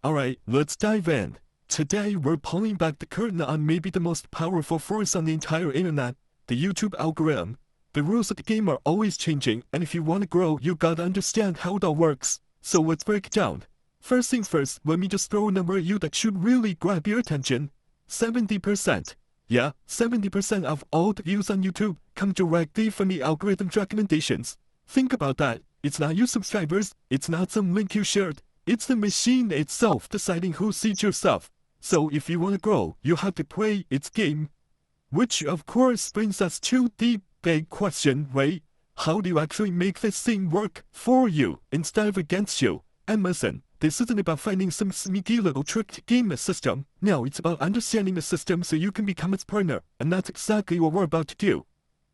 Alright, let's dive in. Today we're pulling back the curtain on maybe the most powerful force on the entire internet, the YouTube algorithm. The rules of the game are always changing, and if you want to grow, you gotta understand how it all works. So let's break it down. First things first, let me just throw a number at you that should really grab your attention. 70%. Yeah, 70% of all the views on YouTube come directly from the algorithm's recommendations. Think about that. It's not your subscribers, it's not some link you shared. It's the machine itself deciding who sees your stuff. So if you want to grow, you have to play its game. Which of course brings us to the big question, right? How do you actually make this thing work for you instead of against you? And listen, this isn't about finding some sneaky little trick to game the system. No, it's about understanding the system so you can become its partner, and that's exactly what we're about to do.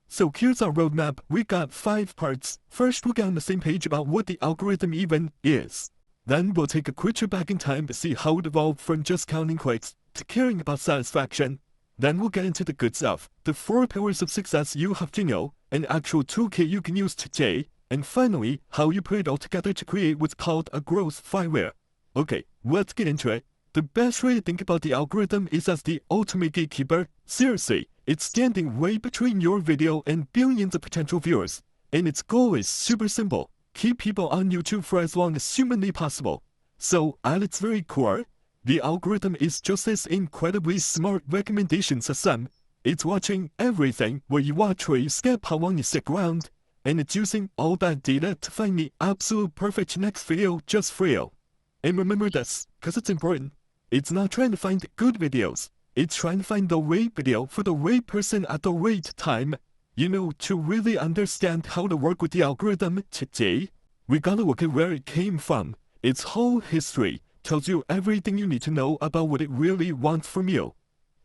So here's our roadmap. We got 5 parts. First, we'll get on the same page about what the algorithm even is. Then we'll take a quick trip back in time to see how it evolved from just counting clicks to caring about satisfaction. Then we'll get into the good stuff, the 4 pillars of success you have to know, an actual toolkit you can use today, and finally, how you put it all together to create what's called a growth flywheel. Okay, let's get into it. The best way to think about the algorithm is as the ultimate gatekeeper. Seriously, it's standing way between your video and billions of potential viewers. And its goal is super simple. Keep people on YouTube for as long as humanly possible. So, at its very core, the algorithm is just this incredibly smart recommendation system. It's watching everything where you watch, where you skip, how long you stick around, and it's using all that data to find the absolute perfect next video just for you. And remember this, because it's important. It's not trying to find good videos. It's trying to find the right video for the right person at the right time. You know, to really understand how to work with the algorithm today, we gotta look at where it came from. Its whole history tells you everything you need to know about what it really wants from you.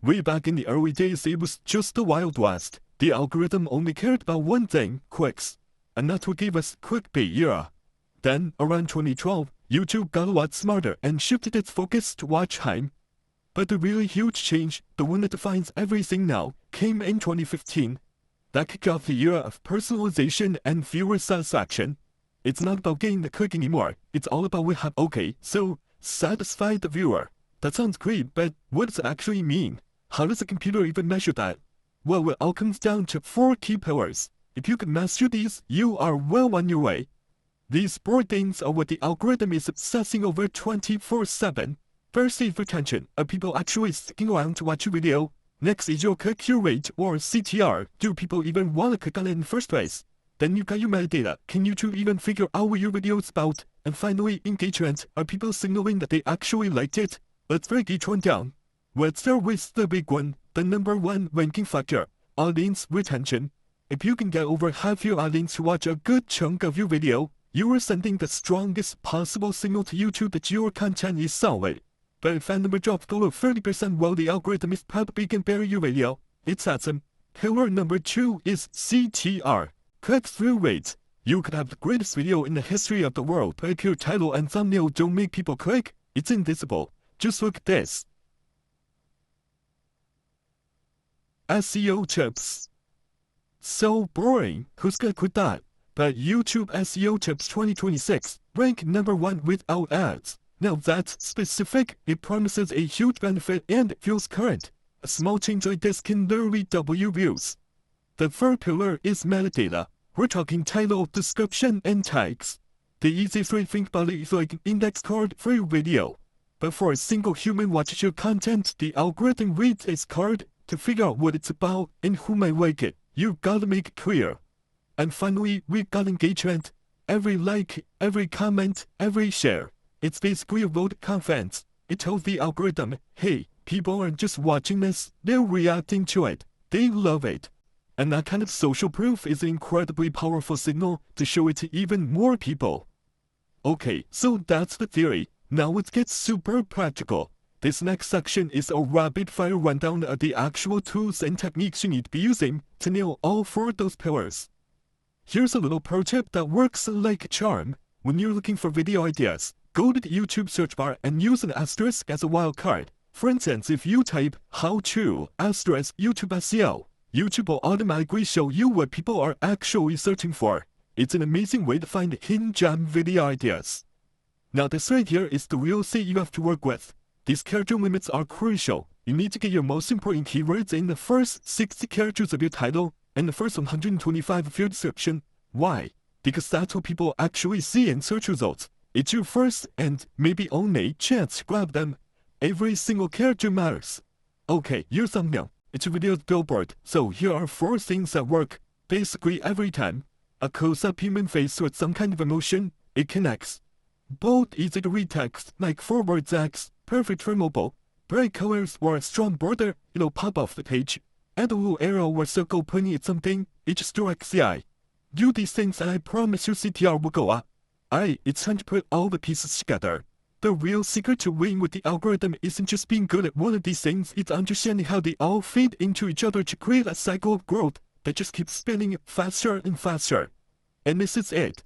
Way back in the early days, it was just the Wild West. The algorithm only cared about one thing, clicks. And that's what gave us clickbait era. Then, around 2012, YouTube got a lot smarter and shifted its focus to watch time. But the really huge change, the one that defines everything now, came in 2015. That kicked off the era of personalization and viewer satisfaction. It's not about getting the click anymore. It's all about we have, okay, so satisfy the viewer. That sounds great, but what does it actually mean? How does a computer even measure that? Well, it all comes down to 4 key pillars. If you can master these, you are well on your way. These 4 things are what the algorithm is obsessing over 24/7. First is retention. Are people actually sticking around to watch your video? Next is your click-through rate, or CTR. Do people even want to click on it in the first place? Then you've got your metadata. Can YouTube even figure out what your video is about? And finally, engagement. Are people signaling that they actually liked it? Let's break each one down. Let's start with the big one, the number 1 ranking factor, audience retention. If you can get over half your audience to watch a good chunk of your video, you are sending the strongest possible signal to YouTube that your content is solid. But if that number drops below 30%, well, the algorithm is probably gonna bury your video. It's awesome. Pillar number 2 is CTR, click-through rate. You could have the greatest video in the history of the world, but if your title and thumbnail don't make people click, it's invisible. Just look at this. SEO tips. So boring, who's gonna quit that? But YouTube SEO tips 2026, rank number 1 without ads. Now that's specific, it promises a huge benefit and it feels current. A small change like this can literally double your views. The third pillar is metadata. We're talking title, description, and tags. The easiest way to think about it is like an index card for your video. But for a single human watches your content, the algorithm reads its card to figure out what it's about and who might like it. You've gotta make it clear. And finally, we've got engagement. Every like, every comment, every share. It's basically a vote of confidence. It tells the algorithm, hey, people aren't just watching this, they're reacting to it. They love it. And that kind of social proof is an incredibly powerful signal to show it to even more people. Okay, so that's the theory. Now let's get super practical. This next section is a rapid-fire rundown of the actual tools and techniques you need to be using to nail all 4 of those pillars. Here's a little pro tip that works like a charm. When you're looking for video ideas, go to the YouTube search bar and use an asterisk as a wildcard. For instance, if you type how to asterisk YouTube SEO, YouTube will automatically show you what people are actually searching for. It's an amazing way to find hidden gem video ideas. Now this right here is the real set you have to work with. These character limits are crucial. You need to get your most important keywords in the first 60 characters of your title and the first 125 of your description. Why? Because that's what people actually see in search results. It's your first and maybe only chance to grab them. Every single character matters. Okay, your thumbnail. It's a video's billboard, so here are 4 things that work basically every time. A close-up human face with some kind of emotion, it connects. Bold, easy to read text, like forward X, perfect for mobile. Bright colors or a strong border, it'll pop off the page. Add a little arrow or circle pointing at something, it just directs the eye. Do these things and I promise your CTR will go up. It's time to put all the pieces together. The real secret to winning with the algorithm isn't just being good at one of these things, it's understanding how they all feed into each other to create a cycle of growth that just keeps spinning faster and faster. And this is it.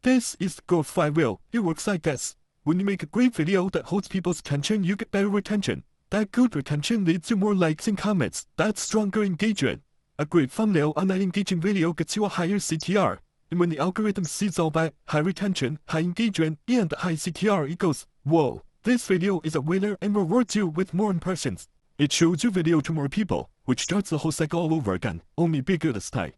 This is the growth flywheel. It works like this. When you make a great video that holds people's attention, you get better retention. That good retention leads to more likes and comments. That's stronger engagement. A great thumbnail on that engaging video gets you a higher CTR. And when the algorithm sees all that, high retention, high engagement, and high CTR, it goes, whoa, this video is a winner and rewards you with more impressions. It shows your video to more people, which starts the whole cycle all over again, only bigger this time.